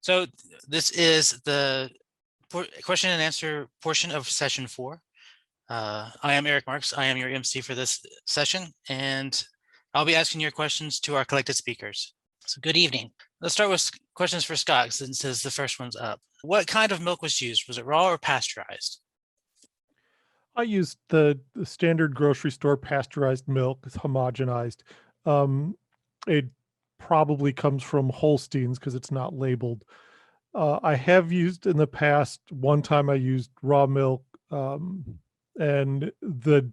So this is the question and answer portion of session 4. I am Eric Marks. I am your MC for this session, and I'll be asking your questions to our collected speakers. So good evening. Let's start with questions for Scott, since the first one's up. What kind of milk was used? Was it raw or pasteurized? I used the standard grocery store pasteurized milk. It's homogenized. It probably comes from Holsteins because it's not labeled. I have used in the past, one time I used raw milk, and the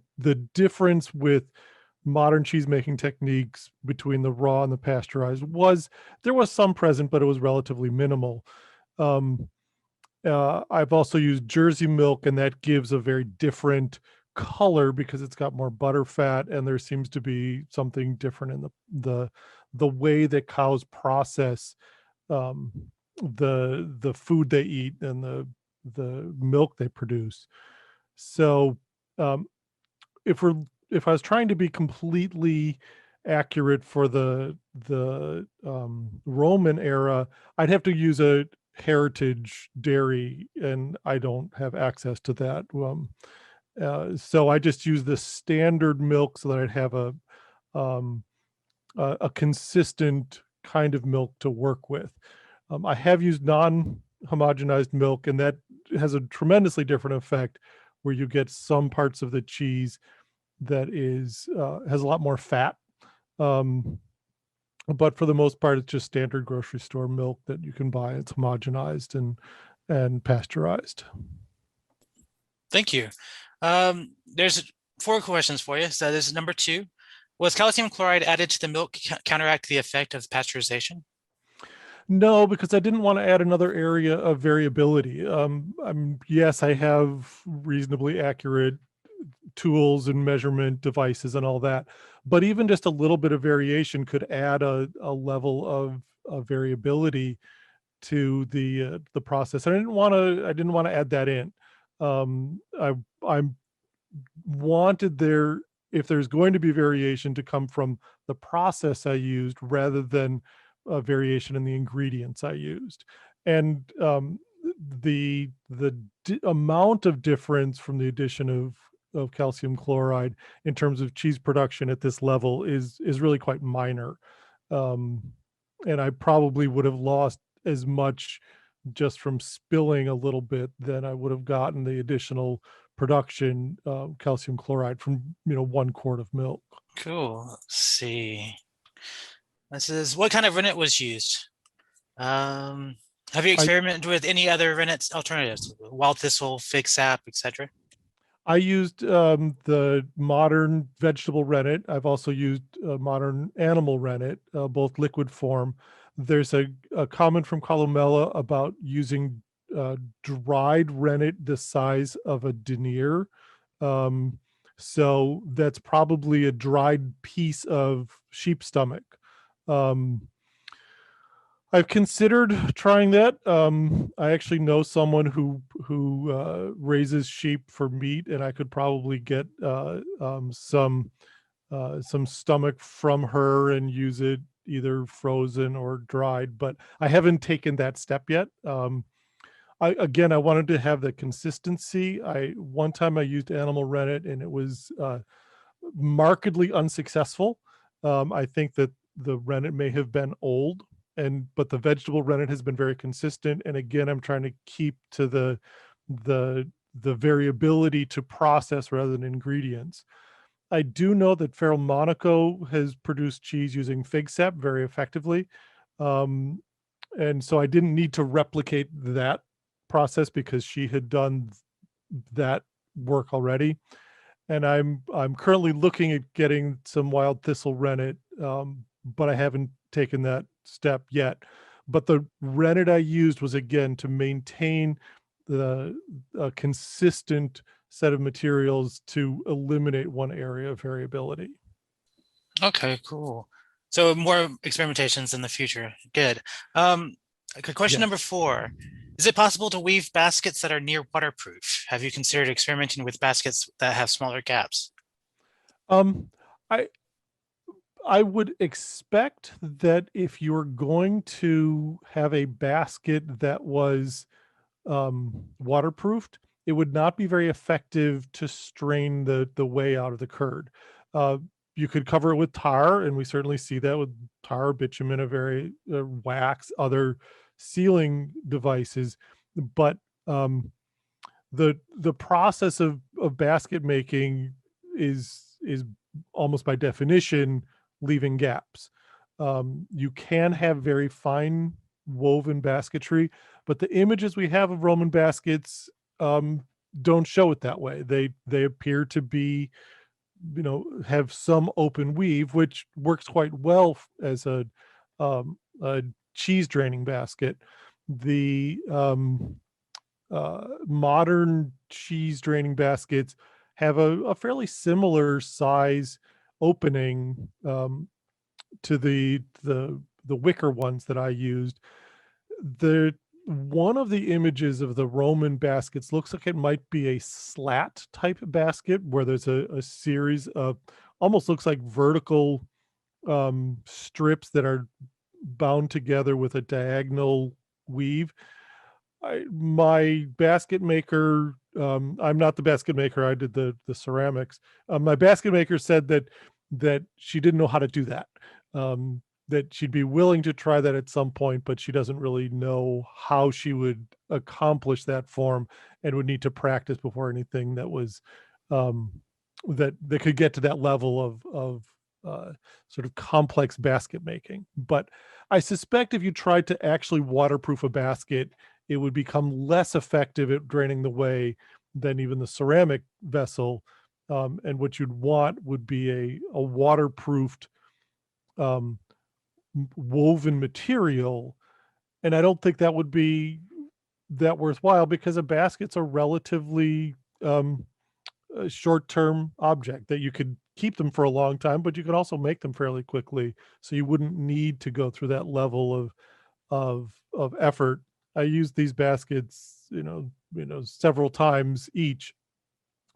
difference with modern cheese making techniques between the raw and the pasteurized was there was some present, but it was relatively minimal. I've also used Jersey milk, and that gives a very different color because it's got more butter fat, and there seems to be something different in the way that cows process the food they eat and the milk they produce. So if I was trying to be completely accurate for the Roman era, I'd have to use a heritage dairy, and I don't have access to that. So I just use the standard milk so that I'd have um, a consistent kind of milk to work with. I have used non-homogenized milk, and that has a tremendously different effect, where you get some parts of the cheese that is has a lot more fat. But for the most part, it's just standard grocery store milk that you can buy. It's homogenized and pasteurized. Thank you. There's 4 questions for you. So this is number 2. Was calcium chloride added to the milk to counteract the effect of pasteurization? No, because I didn't want to add another area of variability. Yes, I have reasonably accurate tools and measurement devices and all that, but even just a little bit of variation could add a level of variability to the process. And I didn't want to add that in. I wanted there, if there's going to be variation, to come from the process I used rather than a variation in the ingredients I used. And the amount of difference from the addition of calcium chloride in terms of cheese production at this level is really quite minor. And I probably would have lost as much just from spilling a little bit than I would have gotten the additional production calcium chloride from 1 quart of milk. Cool. Let's see. This is what kind of rennet was used? Have you experimented with any other rennet alternatives? Wild thistle, fig sap, etc.? I used the modern vegetable rennet. I've also used modern animal rennet, both liquid form. There's a comment from Columella about using dried rennet the size of a denier. So that's probably a dried piece of sheep stomach. I've considered trying that. I actually know someone who raises sheep for meat, and I could probably get some stomach from her and use it either frozen or dried. But I haven't taken that step yet. I wanted to have the consistency. One time I used animal rennet, and it was markedly unsuccessful. I think that the rennet may have been old, but the vegetable rennet has been very consistent. And again, I'm trying to keep to the variability to process rather than ingredients. I do know that Feral Monaco has produced cheese using fig sap very effectively. And so I didn't need to replicate that process because she had done that work already. And I'm currently looking at getting some wild thistle rennet, but I haven't taken that step yet. But the rennet I used was, again, to maintain the consistent set of materials to eliminate one area of variability. Okay, cool. So more experimentations in the future. Good. Question number 4. Is it possible to weave baskets that are near waterproof? Have you considered experimenting with baskets that have smaller gaps? I I would expect that if you're going to have a basket that was waterproofed, it would not be very effective to strain the whey out of the curd. Uh, you could cover it with tar, and we certainly see that with tar, bitumen, a very wax, other sealing devices. But the process of basket making is almost by definition leaving gaps. You can have very fine woven basketry, but the images we have of Roman baskets um, don't show it that way. They appear to be, have some open weave, which works quite well as a cheese draining basket. The modern cheese draining baskets have a fairly similar size opening to the wicker ones that I used. The One of the images of the Roman baskets looks like it might be a slat type basket where there's a series of almost looks like vertical strips that are bound together with a diagonal weave. My basket maker, I'm not the basket maker, I did the ceramics. My basket maker said that she didn't know how to do that. That she'd be willing to try that at some point, but she doesn't really know how she would accomplish that form, and would need to practice before anything that was um, that could get to that level of sort of complex basket making. But I suspect if you tried to actually waterproof a basket, it would become less effective at draining the whey than even the ceramic vessel. And what you'd want would be a waterproofed um, woven material. And I don't think that would be that worthwhile, because a basket's a relatively a short-term object that you could keep them for a long time, but you could also make them fairly quickly. So you wouldn't need to go through that level of effort. I used these baskets, several times each,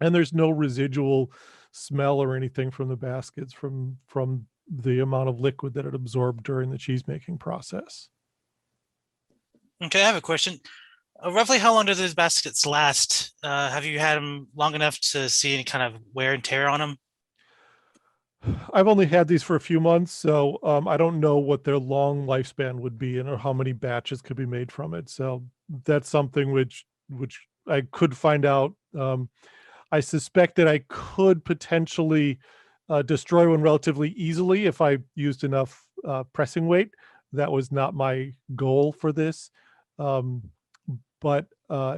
and there's no residual smell or anything from the baskets from the amount of liquid that it absorbed during the cheese making process. Okay, I have a question. Roughly how long do those baskets last? Have you had them long enough to see any kind of wear and tear on them? I've only had these for a few months, so I don't know what their long lifespan would be and or how many batches could be made from it. So that's something which I could find out. I suspect that I could potentially destroy one relatively easily if I used enough pressing weight. That was not my goal for this, um, but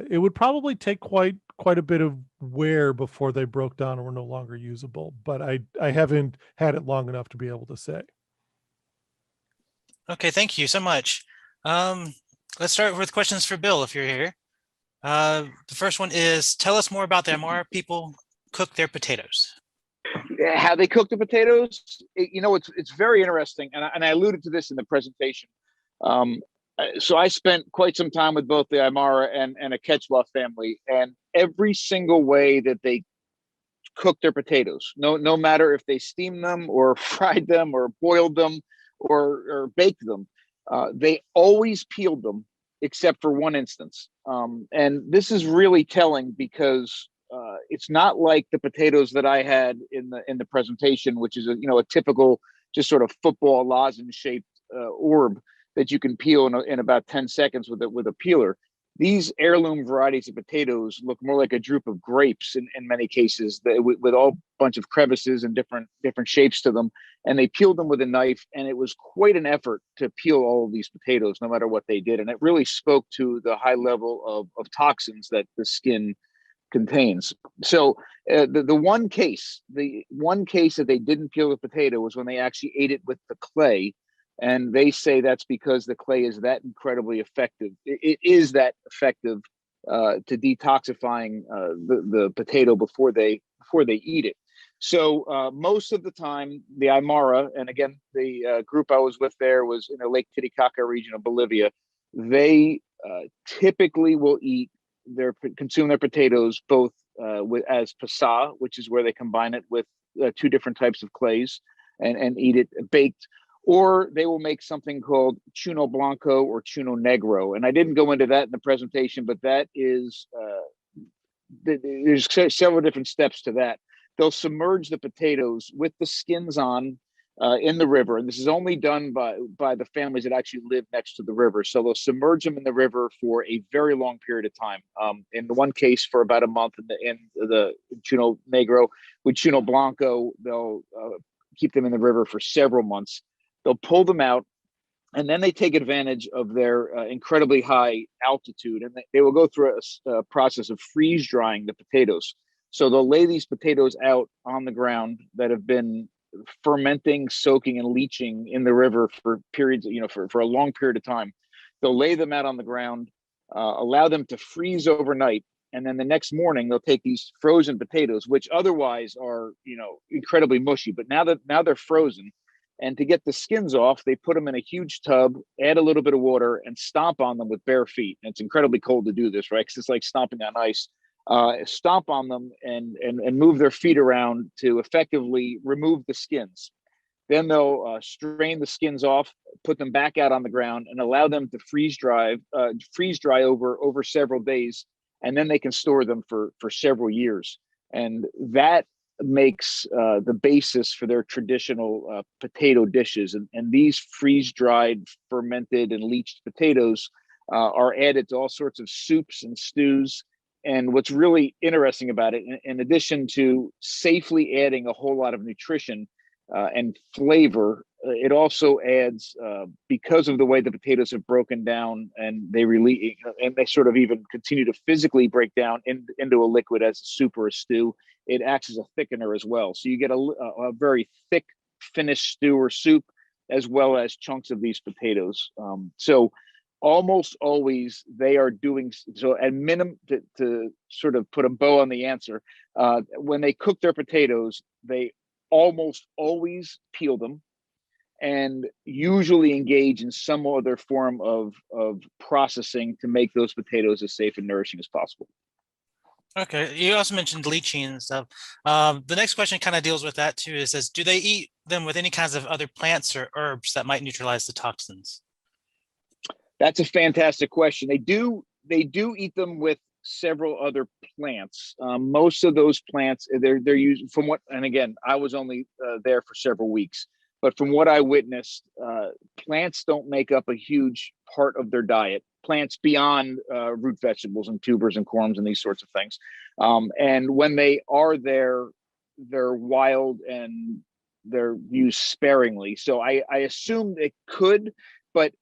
it would probably take quite a bit of wear before they broke down and were no longer usable. But I haven't had it long enough to be able to say. Okay, thank you so much. Um, let's start with questions for Bill, if you're here. The first one is, tell us more about the Imara people cook their potatoes. How they cook the potatoes, it's very interesting, and I alluded to this in the presentation. So I spent quite some time with both the Imara and a Quechua family, and every single way that they cook their potatoes, no matter if they steamed them or fried them or boiled them or baked them, they always peeled them, except for one instance. And this is really telling because it's not like the potatoes that I had in the presentation, which is a typical just sort of football lozenge shaped orb that you can peel in about 10 seconds with a peeler. These heirloom varieties of potatoes look more like a drupe of grapes in many cases, with all bunch of crevices and different shapes to them. And they peeled them with a knife, and it was quite an effort to peel all of these potatoes, no matter what they did. And it really spoke to the high level of toxins that the skin contains. So the one case that they didn't peel the potato was when they actually ate it with the clay, and they say that's because the clay is that incredibly effective. It is that effective to detoxifying the potato before they eat it. So most of the time, the Imara, and again, the group I was with there was in the Lake Titicaca region of Bolivia. They typically will consume their potatoes both as pasa, which is where they combine it with two different types of clays, and eat it baked. Or they will make something called chuno blanco or chuno negro. And I didn't go into that in the presentation, but that is, there's several different steps to that. They'll submerge the potatoes with the skins on in the river. And this is only done by the families that actually live next to the river. So they'll submerge them in the river for a very long period of time. In the one case for about a month in the chuno negro. With chuno blanco, they'll keep them in the river for several months. They'll pull them out, and then they take advantage of their incredibly high altitude, and they will go through a process of freeze drying the potatoes. So they'll lay these potatoes out on the ground that have been fermenting, soaking, and leaching in the river for periods, for a long period of time. They'll lay them out on the ground, allow them to freeze overnight, and then the next morning they'll take these frozen potatoes, which otherwise are, incredibly mushy, but now they're frozen. And to get the skins off, they put them in a huge tub, add a little bit of water, and stomp on them with bare feet. And it's incredibly cold to do this, right? Because it's like stomping on ice. Stomp on them and move their feet around to effectively remove the skins. Then they'll strain the skins off, put them back out on the ground, and allow them to freeze dry over several days, and then they can store them for several years. And that makes the basis for their traditional potato dishes. And these freeze-dried, fermented, and leached potatoes are added to all sorts of soups and stews. And what's really interesting about it, in addition to safely adding a whole lot of nutrition and flavor, it also adds, because of the way the potatoes have broken down and they release, and they sort of even continue to physically break down into a liquid as a soup or a stew, it acts as a thickener as well. So you get a very thick finished stew or soup, as well as chunks of these potatoes. So almost always they are doing so at minimum, to sort of put a bow on the answer. When they cook their potatoes, they almost always peel them and usually engage in some other form of processing to make those potatoes as safe and nourishing as possible. Okay, you also mentioned leaching and stuff. The next question kind of deals with that too. It says, do they eat them with any kinds of other plants or herbs that might neutralize the toxins? That's a fantastic question. They do eat them with several other plants. Most of those plants, they're used from what, and again, I was only there for several weeks, but from what I witnessed, plants don't make up a huge part of their diet. Plants beyond root vegetables and tubers and corms and these sorts of things. And when they are there, they're wild and they're used sparingly. So I assumed it could, but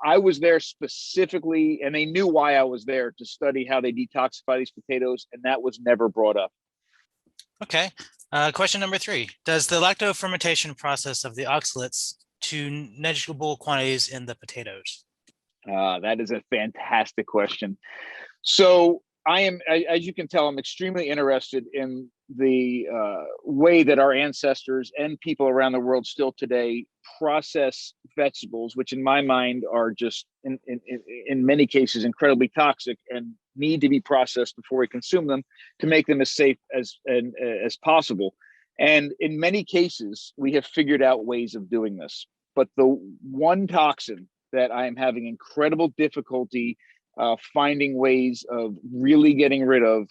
I was there specifically, and they knew why I was there, to study how they detoxify these potatoes, and that was never brought up. Okay. Question number 3. Does the lacto-fermentation process of the oxalates to negligible quantities in the potatoes? That is a fantastic question. So I am, as you can tell, I'm extremely interested in the way that our ancestors and people around the world still today process vegetables, which in my mind are just in many cases incredibly toxic and need to be processed before we consume them to make them as safe as possible. And in many cases, we have figured out ways of doing this. But the one toxin that I am having incredible difficulty finding ways of really getting rid of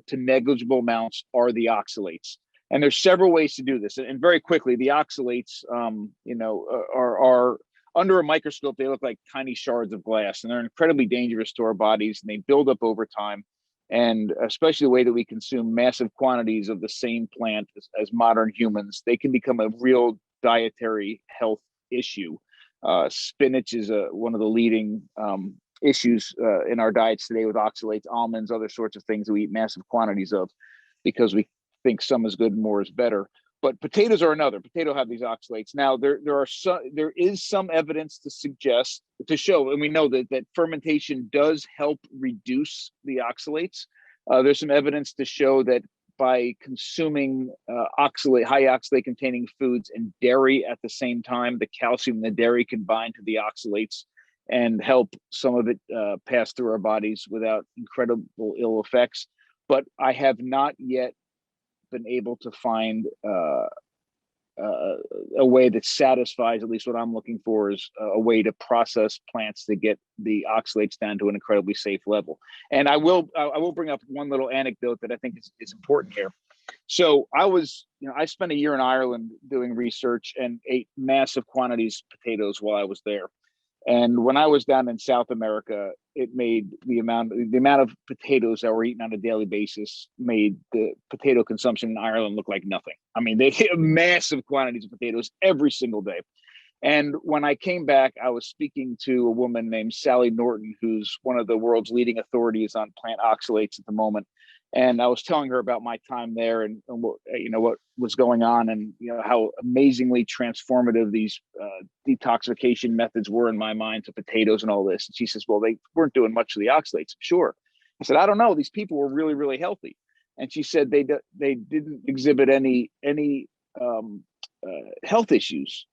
to negligible amounts are the oxalates. And there's several ways to do this. And very quickly, the oxalates, are under a microscope, they look like tiny shards of glass, and they're incredibly dangerous to our bodies, and they build up over time. And especially the way that we consume massive quantities of the same plant as modern humans, they can become a real dietary health issue. Spinach is one of the leading issues in our diets today with oxalates, almonds, other sorts of things that we eat massive quantities of because we think some is good and more is better. But potatoes are another. Potato have these oxalates. Now there is some evidence to show, and we know that fermentation does help reduce the oxalates. There's some evidence to show that by consuming high oxalate containing foods and dairy at the same time, the calcium in the dairy can bind to the oxalates and help some of it pass through our bodies without incredible ill effects. But I have not yet been able to find a way that satisfies at least what I'm looking for, is a way to process plants to get the oxalates down to an incredibly safe level. And I will bring up one little anecdote that I think is important here. So I spent a year in Ireland doing research and ate massive quantities of potatoes while I was there. And when I was down in South America, it made the amount of potatoes that were eaten on a daily basis made the potato consumption in Ireland look like nothing. I mean, they hit massive quantities of potatoes every single day. And when I came back, I was speaking to a woman named Sally Norton, who's one of the world's leading authorities on plant oxalates at the moment. And I was telling her about my time there and what was going on, and how amazingly transformative these detoxification methods were in my mind to potatoes and all this. And she says, "Well, they weren't doing much of the oxalates." Sure. I said, "I don't know. These people were really, really healthy." And she said they didn't exhibit any health issues.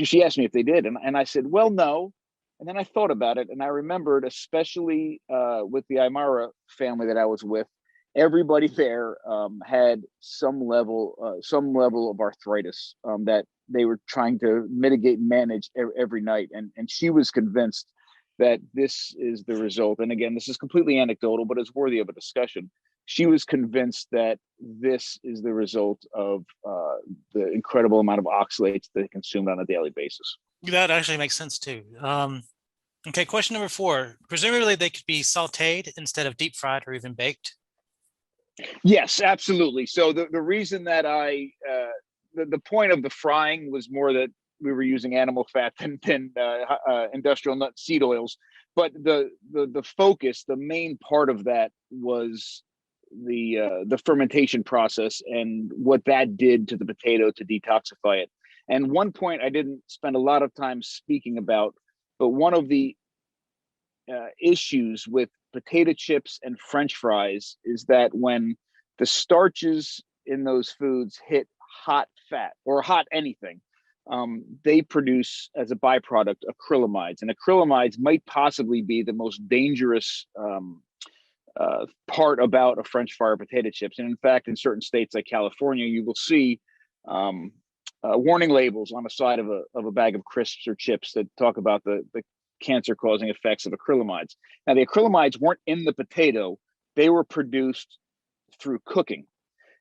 She asked me if they did, and I said, "Well, no." And then I thought about it, and I remembered, especially with the Imara family that I was with, everybody there had some level of arthritis that they were trying to mitigate and manage every night. And she was convinced that this is the result. And again, this is completely anecdotal, but it's worthy of a discussion. She was convinced that this is the result of the incredible amount of oxalates they consumed on a daily basis. That actually makes sense too. Okay, question number 4. Presumably they could be sauteed instead of deep fried or even baked. Yes, absolutely. So the reason that the point of the frying was more that we were using animal fat than industrial nut seed oils. But the focus, the main part of that was the fermentation process and what that did to the potato to detoxify it. And one point I didn't spend a lot of time speaking about, but one of the issues with potato chips and French fries is that when the starches in those foods hit hot fat or hot anything, they produce as a byproduct acrylamides. And acrylamides might possibly be the most dangerous part about a French fry or potato chips. And in fact, in certain states like California, you will see warning labels on the side of a bag of crisps or chips that talk about the cancer-causing effects of acrylamides. Now, the acrylamides weren't in the potato. They were produced through cooking.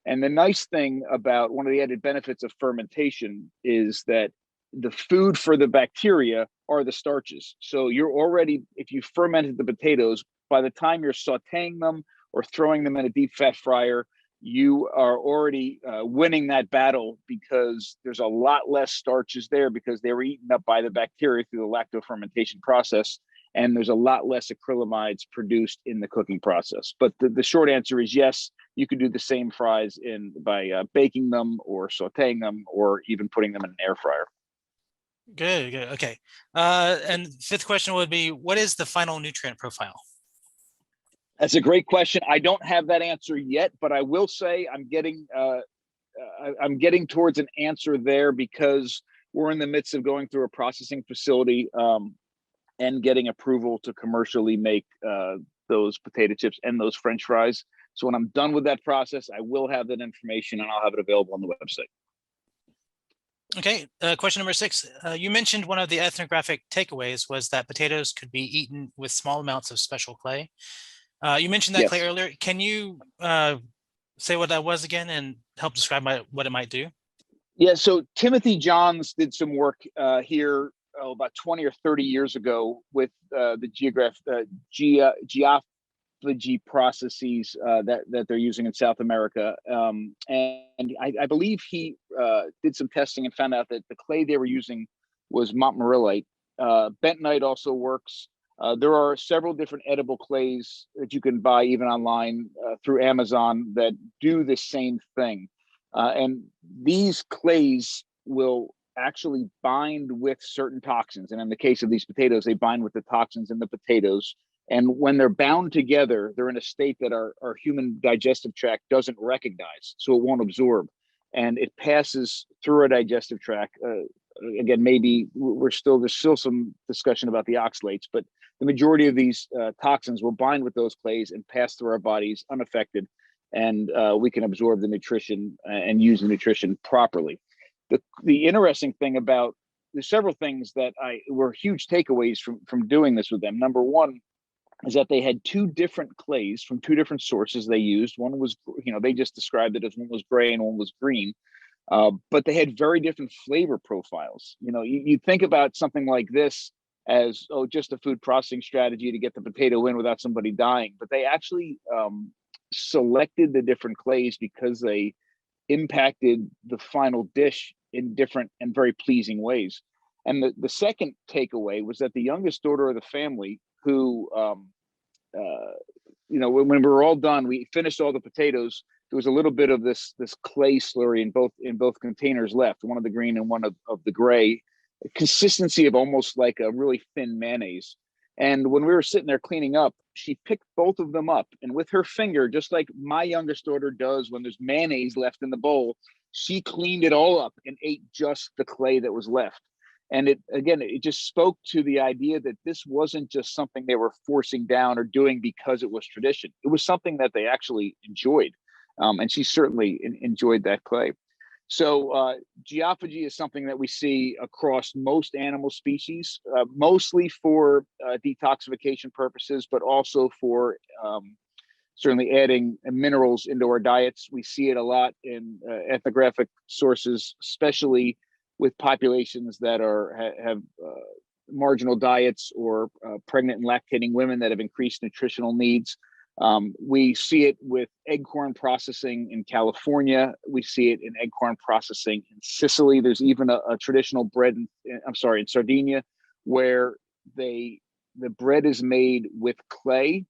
And the nice thing about one of the added benefits of fermentation is that the food for the bacteria are the starches. So you're already, if you fermented the potatoes, by the time you're sauteing them or throwing them in a deep fat fryer, you are already winning that battle, because there's a lot less starches there because they were eaten up by the bacteria through the lactofermentation process. And there's a lot less acrylamides produced in the cooking process. But the short answer is yes, you could do the same fries by baking them or sauteing them or even putting them in an air fryer. Good. Okay. And 5th question would be, what is the final nutrient profile? That's a great question. I don't have that answer yet, but I will say I'm getting towards an answer there, because we're in the midst of going through a processing facility and getting approval to commercially make those potato chips and those French fries. So when I'm done with that process, I will have that information and I'll have it available on the website. Okay, question number 6. You mentioned one of the ethnographic takeaways was that potatoes could be eaten with small amounts of special clay. You mentioned that Yes. clay earlier. Can you say what that was again and help describe what it might do? Yeah, so Timothy Johns did some work here about 20 or 30 years ago with the geophagy processes that they're using in South America. And I believe he did some testing and found out that the clay they were using was montmorillite. Bentonite also works. There are several different edible clays that you can buy even online through Amazon that do the same thing. And these clays will actually bind with certain toxins. And in the case of these potatoes, they bind with the toxins in the potatoes. And when they're bound together, they're in a state that our human digestive tract doesn't recognize, so it won't absorb. And it passes through our digestive tract. Again, maybe there's still some discussion about the oxalates, but the majority of these toxins will bind with those clays and pass through our bodies unaffected, and we can absorb the nutrition and use the nutrition properly. the interesting thing about, there's several things that were huge takeaways from doing this with them. Number one is that they had two different clays from two different sources they used. One was, they just described it as one was gray and one was green. But they had very different flavor profiles. You think about something like this as, just a food processing strategy to get the potato in without somebody dying. But they actually selected the different clays because they impacted the final dish in different and very pleasing ways. And the second takeaway was that the youngest daughter of the family, who, when we were all done, we finished all the potatoes. There was a little bit of this clay slurry in both containers left, one of the green and one of the gray, consistency of almost like a really thin mayonnaise. And when we were sitting there cleaning up, she picked both of them up, and with her finger, just like my youngest daughter does when there's mayonnaise left in the bowl, she cleaned it all up and ate just the clay that was left. And it just spoke to the idea that this wasn't just something they were forcing down or doing because it was tradition. It was something that they actually enjoyed. And she certainly enjoyed that clay. So geophagy is something that we see across most animal species, mostly for detoxification purposes, but also for certainly adding minerals into our diets. We see it a lot in ethnographic sources, especially with populations that have marginal diets, or pregnant and lactating women that have increased nutritional needs. We see it with eggcorn processing in California. We see it in eggcorn processing in Sicily. There's even a traditional bread in Sardinia, where the bread is made with clay,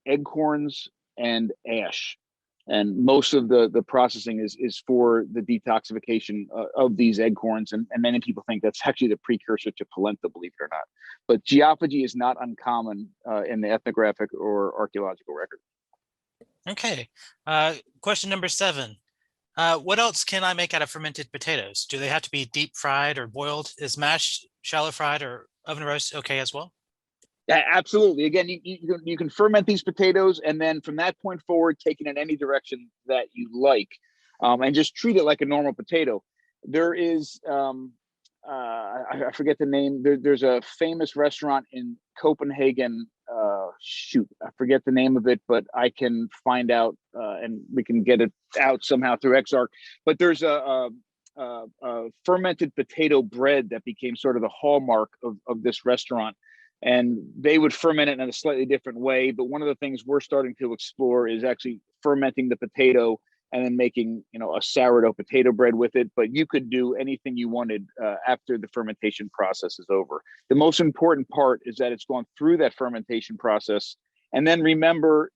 acorns, and ash. And most of the processing is for the detoxification of these acorns. And many people think that's actually the precursor to polenta, believe it or not. But geophagy is not uncommon in the ethnographic or archaeological record. Okay. Question number 7. What else can I make out of fermented potatoes? Do they have to be deep fried or boiled? Is mashed, shallow fried, or oven roast okay as well? Yeah, absolutely. Again, you can ferment these potatoes, and then from that point forward, take it in any direction that you like, and just treat it like a normal potato. There is, I forget the name. There's a famous restaurant in Copenhagen. I forget the name of it, but I can find out, and we can get it out somehow through EXARC. But there's a fermented potato bread that became sort of the hallmark of this restaurant. And they would ferment it in a slightly different way. But one of the things we're starting to explore is actually fermenting the potato and then making, a sourdough potato bread with it. But you could do anything you wanted after the fermentation process is over. The most important part is that it's gone through that fermentation process. And then remember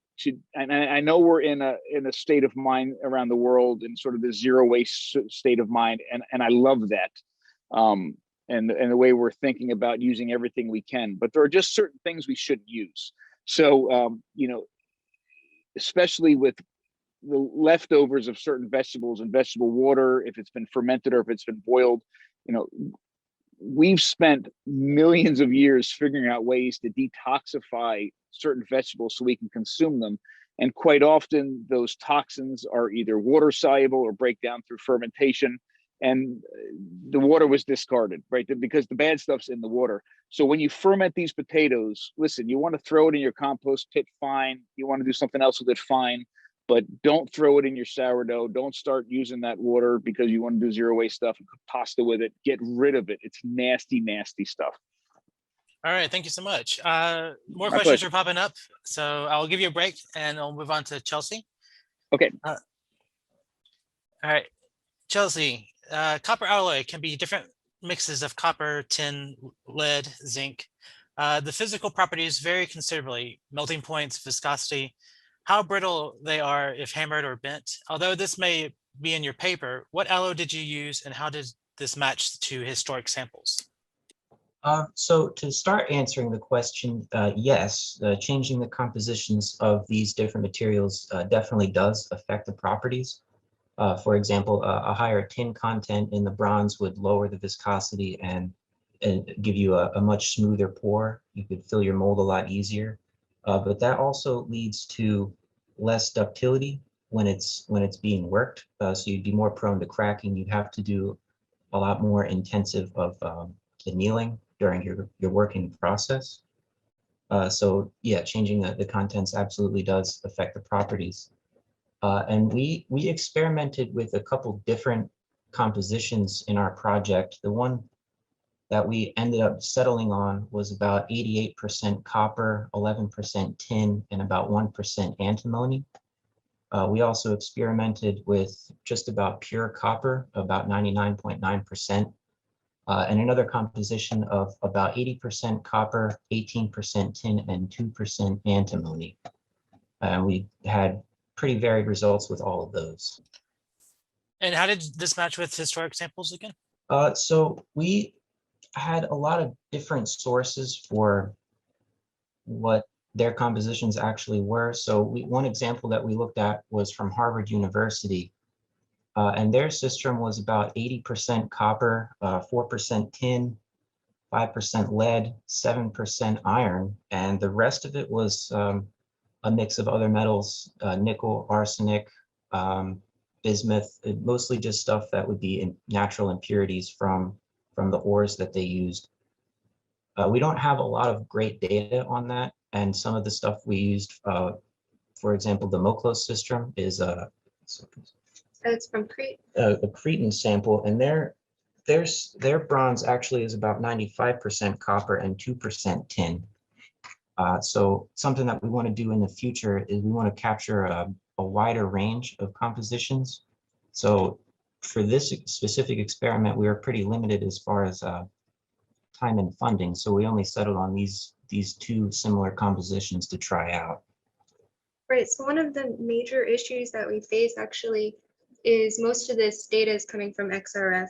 and I know we're in a state of mind around the world, in sort of the zero waste state of mind. And I love that. And the way we're thinking about using everything we can, but there are just certain things we shouldn't use. So, especially with the leftovers of certain vegetables and vegetable water, if it's been fermented or if it's been boiled, we've spent millions of years figuring out ways to detoxify certain vegetables so we can consume them. And quite often those toxins are either water soluble or break down through fermentation. And the water was discarded, right? Because the bad stuff's in the water. So when you ferment these potatoes, listen, you want to throw it in your compost pit, fine. You want to do something else with it, fine. But don't throw it in your sourdough. Don't start using that water because you want to do zero waste stuff and cook pasta with it. Get rid of it. It's nasty, nasty stuff. All right, thank you so much. More My questions pleasure. are popping up, so I'll give you a break and I'll move on to Chelsea. Okay. All right, Chelsea. Copper alloy can be different mixes of copper, tin, lead, zinc. The physical properties vary considerably: melting points, viscosity, how brittle they are if hammered or bent. Although this may be in your paper, what alloy did you use and how did this match to historic samples? So to start answering the question, yes, changing the compositions of these different materials definitely does affect the properties. For example, a higher tin content in the bronze would lower the viscosity and give you a much smoother pour. You could fill your mold a lot easier, but that also leads to less ductility when it's being worked. So you'd be more prone to cracking. You'd have to do a lot more intensive of annealing during your working process. So yeah, changing the contents absolutely does affect the properties. And we experimented with a couple different compositions in our project. The one that we ended up settling on was about 88% copper, 11% tin, and about 1% antimony. We also experimented with just about pure copper, about 99.9%, and another composition of about 80% copper, 18% tin, and 2% antimony. And we had pretty varied results with all of those. And how did this match with historic samples again? So we had a lot of different sources for what their compositions actually were. So one example that we looked at was from Harvard University, and their system was about 80% copper, 4% tin, 5% lead, 7% iron, and the rest of it was a mix of other metals, nickel, arsenic, bismuth, mostly just stuff that would be in natural impurities from the ores that they used. We don't have a lot of great data on that, and some of the stuff we used, for example, the Moklos system is it's from Crete. A Cretan sample, and their bronze actually is about 95% copper and 2% tin. So something that we want to do in the future is we want to capture a wider range of compositions. So for this specific experiment, we were pretty limited as far as time and funding. So we only settled on these two similar compositions to try out. Right, so one of the major issues that we face actually is most of this data is coming from XRF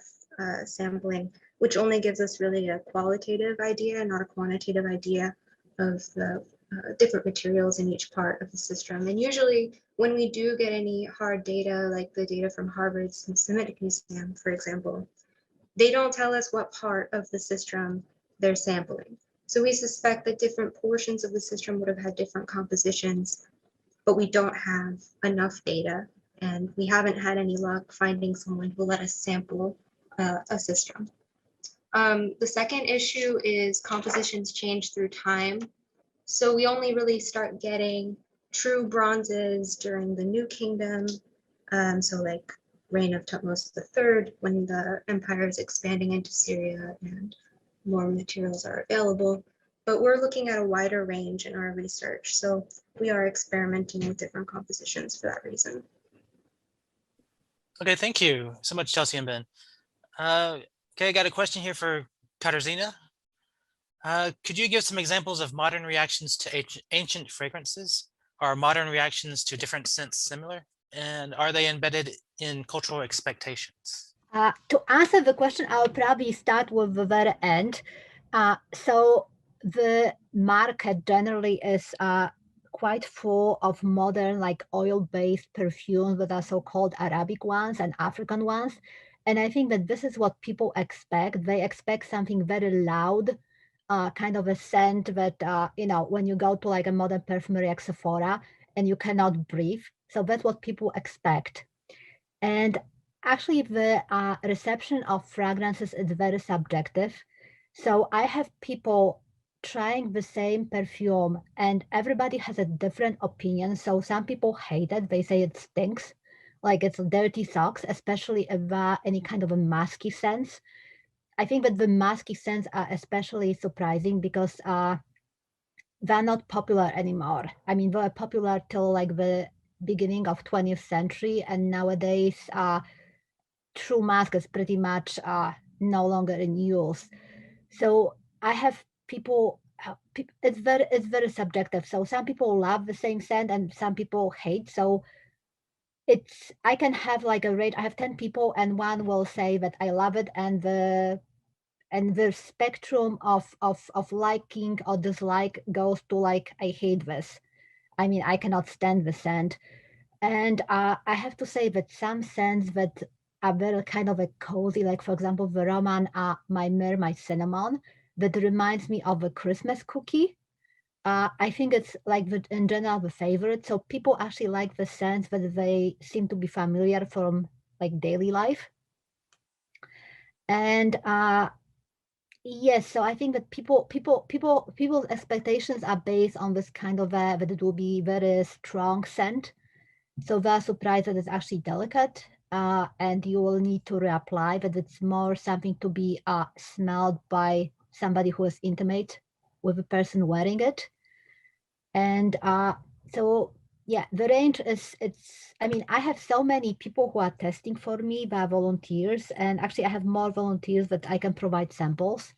sampling, which only gives us really a qualitative idea, not a quantitative idea of the different materials in each part of the system. And usually when we do get any hard data, like the data from Harvard's Semitic Museum, for example, they don't tell us what part of the system they're sampling. So we suspect that different portions of the system would have had different compositions, but we don't have enough data, and we haven't had any luck finding someone who let us sample a system. The second issue is compositions change through time. So we only really start getting true bronzes during the New Kingdom. So like reign of Thutmose III, when the empire is expanding into Syria and more materials are available. But we're looking at a wider range in our research. So we are experimenting with different compositions for that reason. Okay, thank you so much, Chelsea and Ben. Okay, I got a question here for Katarzyna. Could you give some examples of modern reactions to ancient fragrances? Are modern reactions to different scents similar? And are they embedded in cultural expectations? To answer the question, I'll probably start with the very end. So the market generally is quite full of modern, like oil-based perfumes that are so-called Arabic ones and African ones. And I think that this is what people expect. They expect something very loud, kind of a scent that, you know, when you go to like a modern perfumery like Sephora and you cannot breathe. So that's what people expect. And actually the reception of fragrances is very subjective. So I have people trying the same perfume and everybody has a different opinion. So some people hate it. They say it stinks, like it's dirty socks, especially if any kind of a musky scents. I think that the musky scents are especially surprising because they're not popular anymore. I mean, they were popular till like the beginning of 20th century, and nowadays true musk is pretty much no longer in use. So I have people, it's very subjective. So some people love the same scent and some people hate. So I can have like a rate. I have 10 people and one will say that I love it, and the spectrum of liking or dislike goes to like, I hate this. I mean, I cannot stand the scent. And I have to say that some scents that are very kind of a cozy, like for example, the Roman My Myrrh, My Cinnamon, that reminds me of a Christmas cookie. I think it's like in general the favorite. So people actually like the scents that they seem to be familiar from like daily life. And yes, so I think that people's expectations are based on this kind of that it will be very strong scent. So they're surprised that it's actually delicate, and you will need to reapply that it's more something to be smelled by somebody who is intimate with the person wearing it. And so yeah, the range is, I mean, I have so many people who are testing for me by volunteers, and actually I have more volunteers that I can provide samples.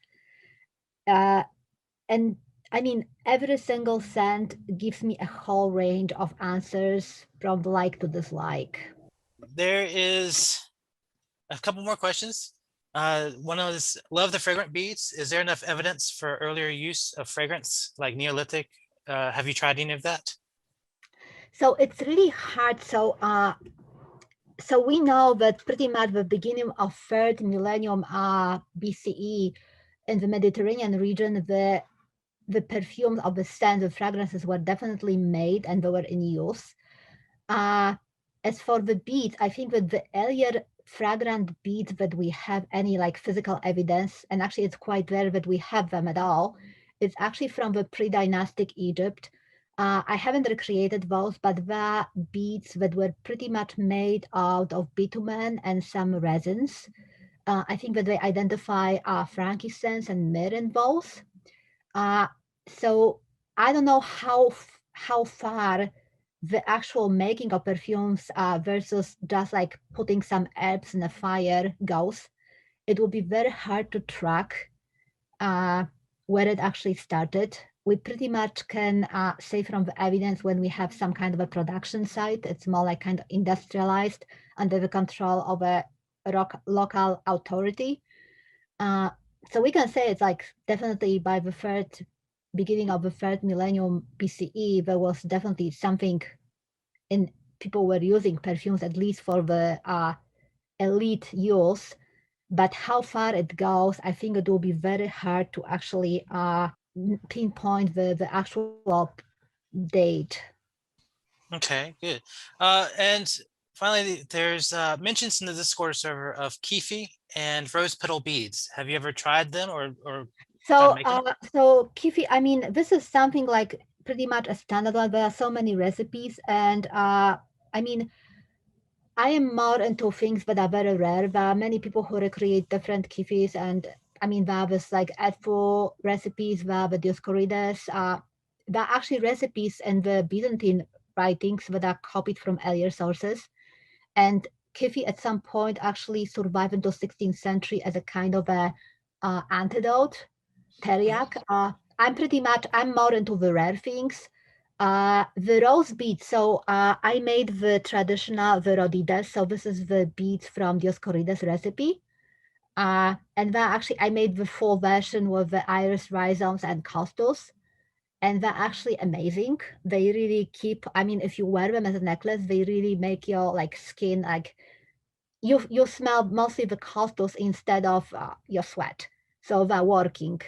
And I mean, every single scent gives me a whole range of answers from like to dislike. There is a couple more questions. One is, love the fragrant beads. Is there enough evidence for earlier use of fragrance like Neolithic? Have you tried any of that? So it's really hard. So so we know that pretty much the beginning of 3rd millennium BCE in the Mediterranean region, the perfumes of the scents, the fragrances were definitely made and they were in use. As for the beads, I think that the earlier fragrant beads that we have any like physical evidence, and actually it's quite rare that we have them at all, it's actually from the pre-dynastic Egypt. I haven't recreated those, but the beads that were pretty much made out of bitumen and some resins. I think that they identify frankincense and myrrh in those. So I don't know how far the actual making of perfumes versus just like putting some herbs in a fire goes. It will be very hard to track where it actually started. We pretty much can say from the evidence when we have some kind of a production site, it's more like kind of industrialized under the control of a local authority. So we can say it's like definitely by the beginning of the 3rd millennium BCE, there was definitely something in people were using perfumes, at least for the elite use. But how far it goes, I think it will be very hard to actually pinpoint the actual date. Okay, good. And finally, there's mentions in the Discord server of Kefi and rose petal beads. Have you ever tried them or So, making it? so Kefi, I mean, this is something like pretty much a standard one. There are so many recipes, and I mean, I am more into things that are very rare. There are many people who recreate different Kefis, and I mean, there was like Edfu recipes, there are the Dioscorides. There are actually recipes in the Byzantine writings that are copied from earlier sources. And Kefi at some point actually survived into 16th century as a kind of a antidote, teriac. I'm more into the rare things. The rose beads, so I made the traditional Rodides, so this is the beads from Dioscorides recipe. And then actually I made the full version with the iris rhizomes and costus. And they're actually amazing. They really keep, I mean, if you wear them as a necklace, they really make your like skin, like you smell mostly the costus instead of your sweat. So they're working.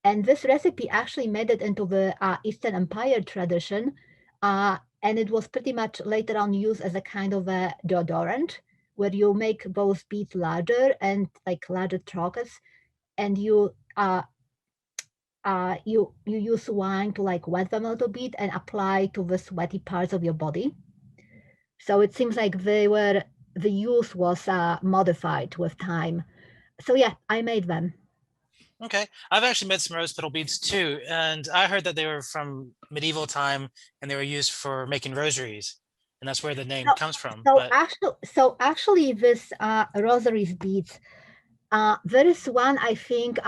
And this recipe actually made it into the Eastern Empire tradition. And it was pretty much later on used as a kind of a deodorant, where you make those beads larger and like larger trochus, and you use wine to like wet them a little bit and apply to the sweaty parts of your body. So it seems like the use was modified with time. So yeah, I made them. Okay, I've actually made some rose petal beads too, and I heard that they were from medieval time and they were used for making rosaries, and that's where the name comes from. So actually, this rosaries beads. There is one, I think,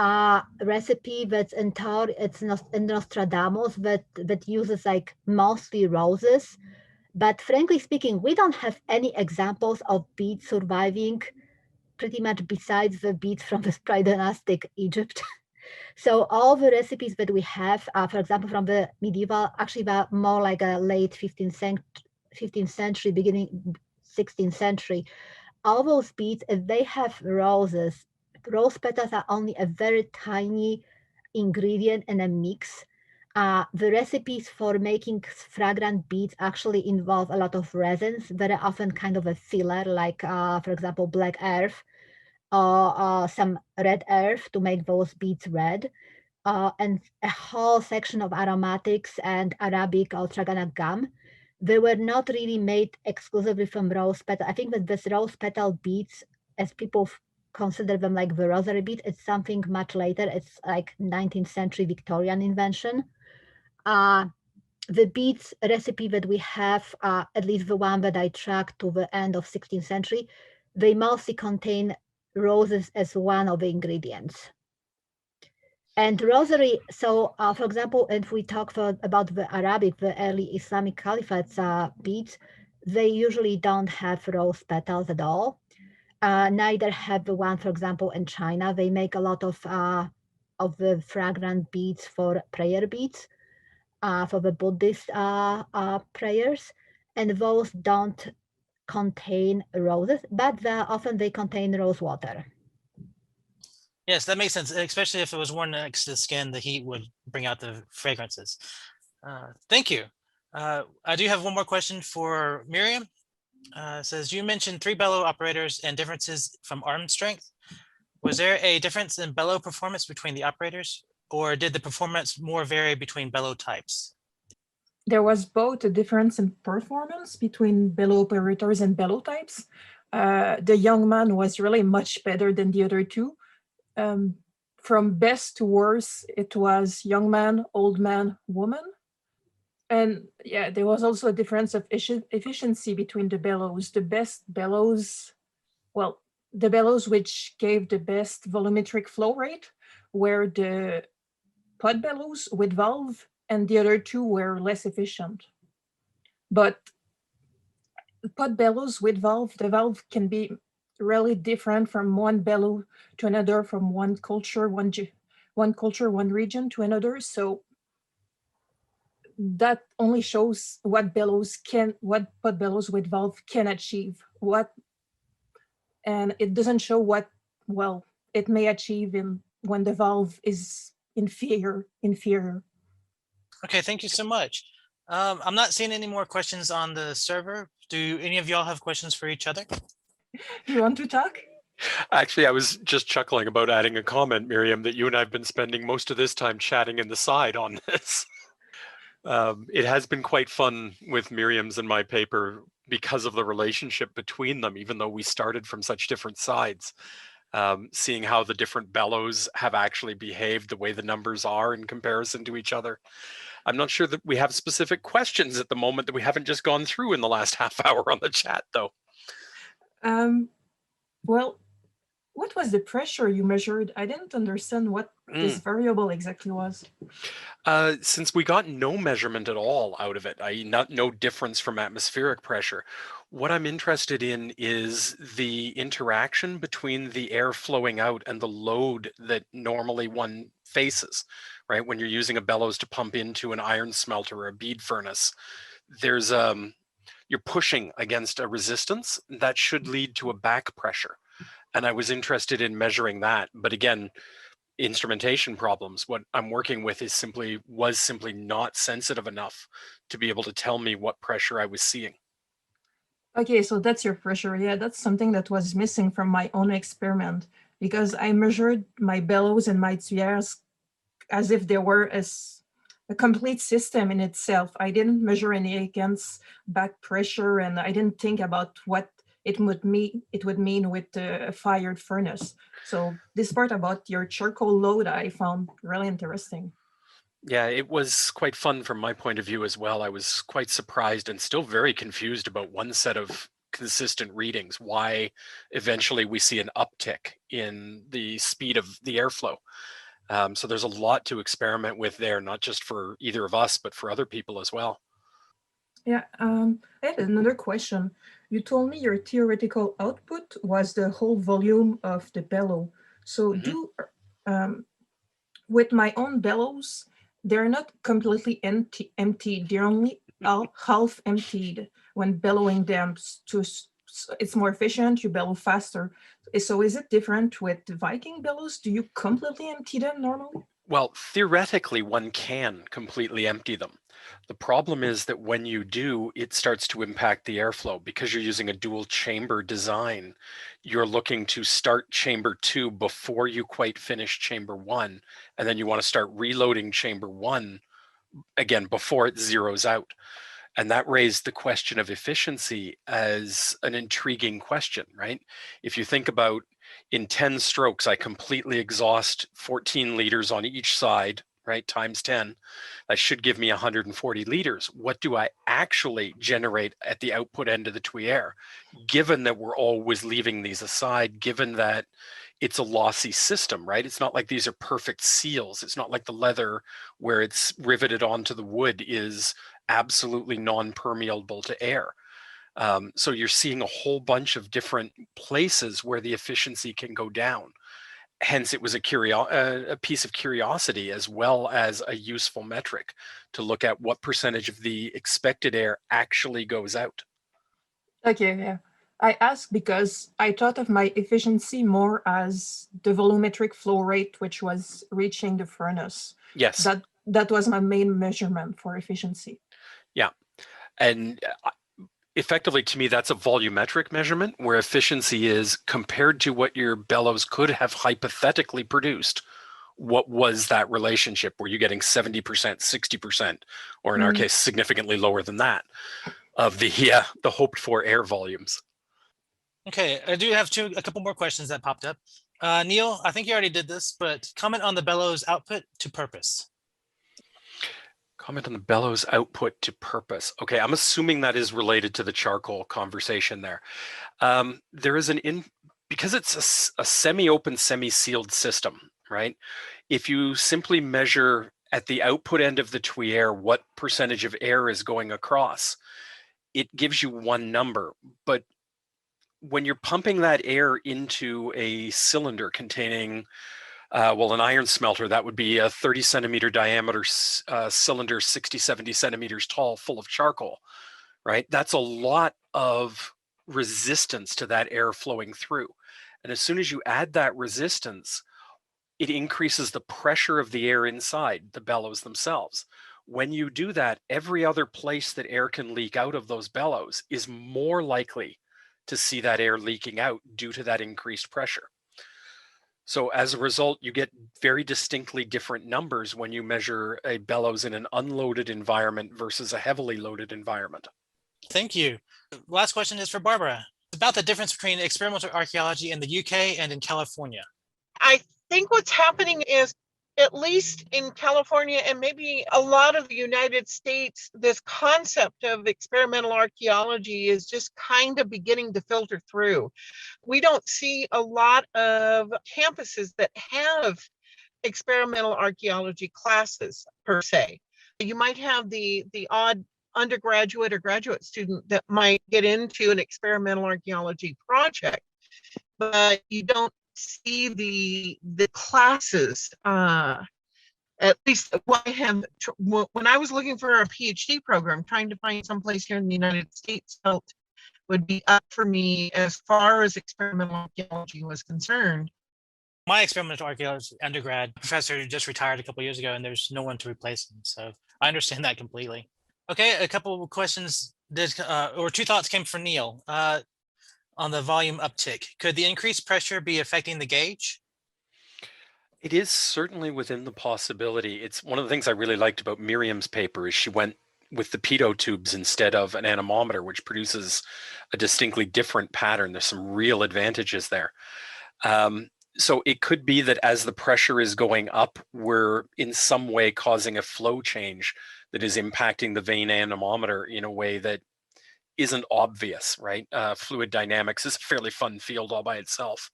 recipe that's it's in Nostradamus that uses like mostly roses. But frankly speaking, we don't have any examples of beads surviving pretty much besides the beads from the pre-dynastic Egypt. So all the recipes that we have, for example, from the medieval, actually they're more like a late 15th century, beginning 16th century. All those beads, if they have roses, rose petals are only a very tiny ingredient in a mix. The recipes for making fragrant beads actually involve a lot of resins, very often kind of a filler, like, for example, black earth. or some red earth to make those beads red, and a whole section of aromatics and Arabic or Tragana gum. They were not really made exclusively from rose petal. I think that this rose petal beads, as people consider them like the rosary bead, it's something much later. It's like 19th century Victorian invention. The beads recipe that we have, at least the one that I tracked to the end of 16th century, they mostly contain roses as one of the ingredients. And rosary, so for example, if we talk about the Arabic, the early Islamic Caliphates beads, they usually don't have rose petals at all. Neither have the one, for example, in China. They make a lot of the fragrant beads for prayer beads, for the Buddhist prayers, and those don't contain roses, but often they contain rose water. Yes, that makes sense, especially if it was worn next to the skin, the heat would bring out the fragrances. Thank you. I do have one more question for Myriam. It says, you mentioned 3 bellow operators and differences from arm strength. Was there a difference in bellow performance between the operators, or did the performance more vary between bellow types? There was both a difference in performance between bellow operators and bellow types. The young man was really much better than the other two. From best to worst, it was young man, old man, woman. And yeah, there was also a difference of efficiency between the bellows. The best bellows, well, the bellows which gave the best volumetric flow rate were the pod bellows with valve, and the other two were less efficient. But pod bellows with valve, the valve can be really different from one bellow to another, from one culture, one region to another. So that only shows what pod bellows with valve can achieve. And it doesn't show what, well, it may achieve when the valve is inferior. Okay, thank you so much. I'm not seeing any more questions on the server. Do any of y'all have questions for each other? You want to talk? Actually, I was just chuckling about adding a comment, Myriam, that you and I have been spending most of this time chatting in the side on this. It has been quite fun with Myriam's and my paper because of the relationship between them, even though we started from such different sides. Seeing how the different bellows have actually behaved, the way the numbers are in comparison to each other. I'm not sure that we have specific questions at the moment that we haven't just gone through in the last half hour on the chat, though. Well, what was the pressure you measured? I didn't understand what this variable exactly was. Since we got no measurement at all out of it, no difference from atmospheric pressure, what I'm interested in is the interaction between the air flowing out and the load that normally one faces, right? When you're using a bellows to pump into an iron smelter or a bead furnace, there's you're pushing against a resistance that should lead to a back pressure. And I was interested in measuring that, but again, instrumentation problems. What I'm working with was simply not sensitive enough to be able to tell me what pressure I was seeing. Okay, so that's your pressure. Yeah, that's something that was missing from my own experiment, because I measured my bellows and my tuyères as if they were a complete system in itself. I didn't measure any against back pressure, and I didn't think about what it would mean with a fired furnace. So this part about your charcoal load I found really interesting. Yeah, it was quite fun from my point of view as well. I was quite surprised and still very confused about one set of consistent readings, why eventually we see an uptick in the speed of the airflow. So there's a lot to experiment with there, not just for either of us, but for other people as well. Yeah, I had another question. You told me your theoretical output was the whole volume of the bellow. So with my own bellows, they're not completely emptied. They're only half emptied when bellowing them. It's more efficient, you bellow faster. So is it different with the Viking bellows? Do you completely empty them normally? Well, theoretically, one can completely empty them. The problem is that when you do, it starts to impact the airflow because you're using a dual chamber design. You're looking to start chamber 2 before you quite finish chamber 1, and then you want to start reloading chamber 1 again before it zeroes out. And that raised the question of efficiency as an intriguing question, right? If you think about in 10 strokes, I completely exhaust 14 liters on each side, right? Times 10, that should give me 140 liters. What do I actually generate at the output end of the tuyere? Given that we're always leaving these aside, given that it's a lossy system, right? It's not like these are perfect seals. It's not like the leather where it's riveted onto the wood is absolutely non-permeable to air. So you're seeing a whole bunch of different places where the efficiency can go down. Hence, it was a piece of curiosity as well as a useful metric to look at what percentage of the expected air actually goes out. Okay, yeah. I asked because I thought of my efficiency more as the volumetric flow rate, which was reaching the furnace. Yes. That was my main measurement for efficiency. Yeah. And effectively, to me, that's a volumetric measurement where efficiency is compared to what your bellows could have hypothetically produced. What was that relationship? Were you getting 70%, 60%, or in our case, significantly lower than that of the hoped for air volumes? Okay, I do have a couple more questions that popped up. Neil, I think you already did this, but comment on the bellows output to purpose. Comment on the bellows output to purpose. Okay, I'm assuming that is related to the charcoal conversation there. There is because it's a semi-open, semi-sealed system, right? If you simply measure at the output end of the tuyere what percentage of air is going across, it gives you one number. But when you're pumping that air into a cylinder containing an iron smelter, that would be a 30 centimeter diameter cylinder, 60, 70 centimeters tall, full of charcoal, right? That's a lot of resistance to that air flowing through. And as soon as you add that resistance, it increases the pressure of the air inside the bellows themselves. When you do that, every other place that air can leak out of those bellows is more likely to see that air leaking out due to that increased pressure. So as a result, you get very distinctly different numbers when you measure a bellows in an unloaded environment versus a heavily loaded environment. Thank you. Last question is for Barbara. It's about the difference between experimental archaeology in the UK and in California. I think what's happening is, at least in California and maybe a lot of the United States, this concept of experimental archaeology is just kind of beginning to filter through. We don't see a lot of campuses that have experimental archaeology classes per se. You might have the odd undergraduate or graduate student that might get into an experimental archaeology project, but you don't see the classes, at least what I have. When I was looking for a PhD program, trying to find someplace here in the United States felt would be up for me as far as experimental archaeology was concerned. My experimental archaeology undergrad professor just retired a couple of years ago, and there's no one to replace him. So I understand that completely. Okay, a couple of questions or two thoughts came from Neil. On the volume uptick, could the increased pressure be affecting the gauge? It is certainly within the possibility. It's one of the things I really liked about Myriam's paper is she went with the pitot tubes instead of an anemometer, which produces a distinctly different pattern. There's some real advantages there. So it could be that as the pressure is going up, we're in some way causing a flow change that is impacting the vane anemometer in a way that isn't obvious, right? Fluid dynamics is a fairly fun field all by itself.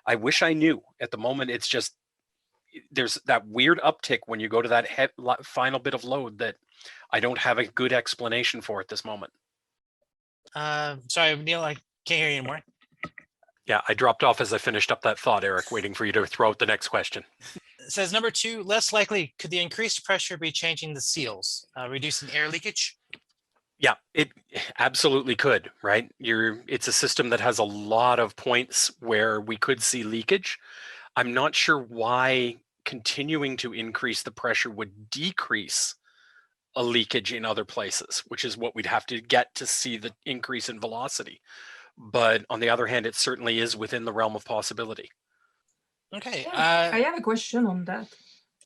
I wish I knew. At the moment, it's just, there's that weird uptick when you go to that final bit of load that I don't have a good explanation for at this moment. Sorry, Neil, I can't hear you anymore. Yeah, I dropped off as I finished up that thought, Eric, waiting for you to throw out the next question. It says number 2, less likely could the increased pressure be changing the seals, reducing air leakage? Yeah, it absolutely could, right? It's a system that has a lot of points where we could see leakage. I'm not sure why continuing to increase the pressure would decrease a leakage in other places, which is what we'd have to get to see the increase in velocity. But on the other hand, it certainly is within the realm of possibility. Okay. Yeah, I have a question on that.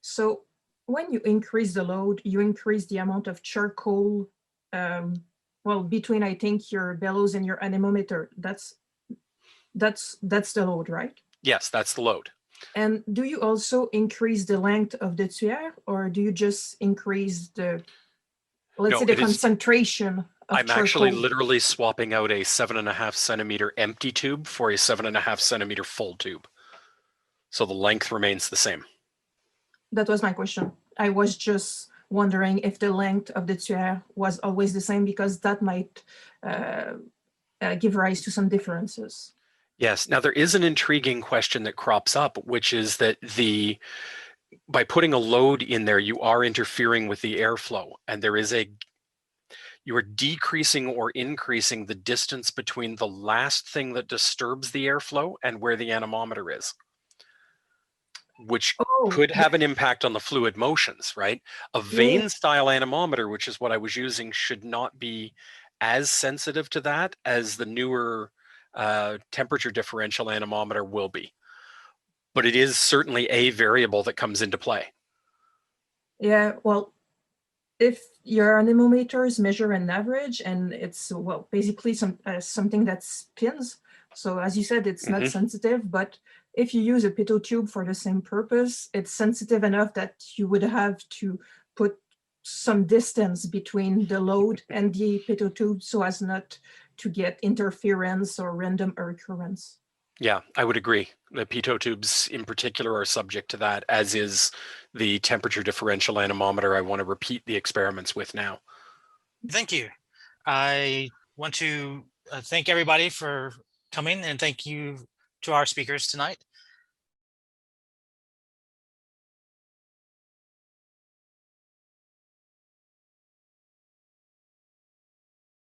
So when you increase the load, you increase the amount of charcoal, well, between, I think, your bellows and your anemometer. That's the load, right? Yes, that's the load. And do you also increase the length of the tuyere, or do you just increase the, let's No, say, the it is- concentration of I'm charcoal? actually literally swapping out a 7.5 centimeter empty tube for a 7.5 centimeter full tube. So the length remains the same. That was my question. I was just wondering if the length of the tuyere was always the same, because that might give rise to some differences. Yes. Now there is an intriguing question that crops up, which is that by putting a load in there, you are interfering with the airflow, and you are decreasing or increasing the distance between the last thing that disturbs the airflow and where the anemometer is, which could have an impact on the fluid motions, right? A vane style anemometer, which is what I was using, should not be as sensitive to that as the newer temperature differential anemometer will be. But it is certainly a variable that comes into play. Yeah, well, if your anemometers measure an average and it's, well, basically something that spins, so as you said, it's not sensitive, but if you use a pitot tube for the same purpose, it's sensitive enough that you would have to put some distance between the load and the pitot tube so as not to get interference or random occurrence. Yeah, I would agree. The pitot tubes in particular are subject to that, as is the temperature differential anemometer I want to repeat the experiments with now. Thank you. I want to thank everybody for coming, and thank you to our speakers tonight.